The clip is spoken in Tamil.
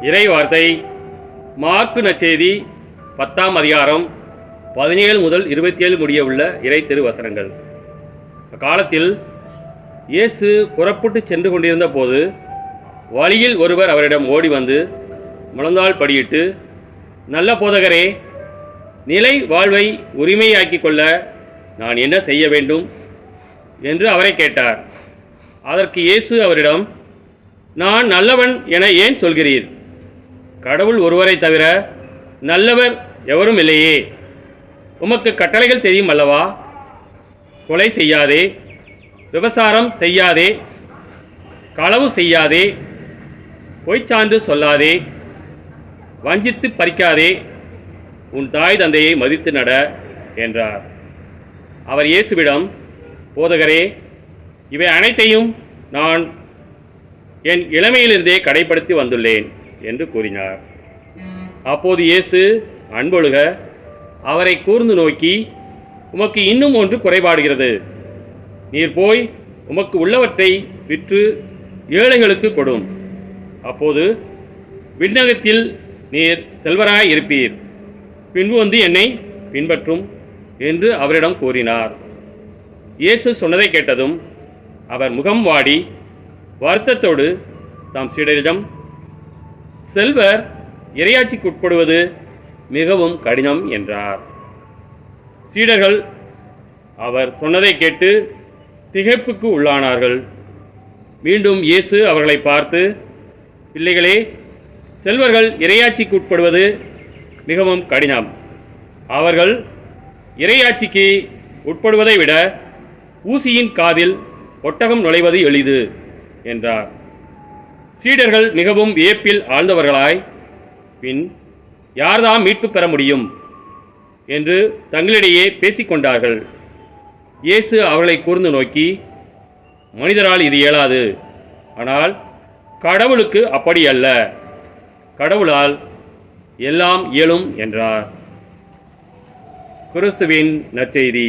இறை வார்த்தை மார்க்கு நற்செய்தி 10ஆம் அதிகாரம் 17 முதல் 27 முடிய உள்ள இறை திருவசனங்கள். அக்காலத்தில் இயேசு புறப்பட்டு சென்று கொண்டிருந்த போது வழியில் ஒருவர் அவரிடம் ஓடி வந்து முழந்தாள் படியிட்டு, நல்ல போதகரே, நிலை வாழ்வை உரிமையாக்கிக் கொள்ள நான் என்ன செய்ய வேண்டும் என்று அவரை கேட்டார். அதற்கு இயேசு அவரிடம், நான் நல்லவன் என ஏன் சொல்கிறீர்? கடவுள் ஒருவரை தவிர நல்லவர் எவரும் இல்லையே. உமக்கு கட்டளைகள் தெரியும் அல்லவா? கொலை செய்யாதே, விபசாரம் செய்யாதே, களவு செய்யாதே, பொய்ச்சான்று சொல்லாதே, வஞ்சித்து பறிக்காதே, உன் தாய் தந்தையை மதித்து நட என்றார். அவர் இயேசுவிடம், போதகரே, இவை அனைத்தையும் நான் என் இளமையிலிருந்தே கடைப்படுத்தி வந்துள்ளேன் என்று கூறினார். அப்போது இயேசு அன்பொழுக அவரை கூர்ந்து நோக்கி, உமக்கு இன்னும் ஒன்று குறைபாடுகிறது. நீர் போய் உமக்கு உள்ளவற்றை விற்று ஏழைகளுக்கு கொடும். அப்போது விண்ணகத்தில் நீர் செல்வராய் இருப்பீர். பின்பு வந்து என்னை பின்பற்றும் என்று அவரிடம் கூறினார். இயேசு சொன்னதை கேட்டதும் அவர் முகம் வாடி வருத்தத்தோடு தாம் சீடரிடம், செல்வர் இறையாட்சிக்கு உட்படுவது மிகவும் கடினம் என்றார். சீடர்கள் அவர் சொன்னதை கேட்டு திகைப்புக்கு உள்ளானார்கள். மீண்டும் இயேசு அவர்களை பார்த்து, பிள்ளைகளே, செல்வர்கள் இறையாட்சிக்கு உட்படுவது மிகவும் கடினம். அவர்கள் இறையாட்சிக்கு உட்படுவதை விட ஊசியின் காதில் ஒட்டகம் நுழைவது எளிது என்றார். சீடர்கள் மிகவும் வியப்பில் ஆழ்ந்தவர்களாய், பின் யார்தாம் மீட்பு பெற முடியும் என்று தங்களிடையே பேசிக்கொண்டார்கள். இயேசு அவர்களை கூர்ந்து நோக்கி, மனிதரால் இது இயலாது, ஆனால் கடவுளுக்கு அப்படி அல்ல. கடவுளால் எல்லாம் இயலும் என்றார். கிறிஸ்துவின் நற்செய்தி.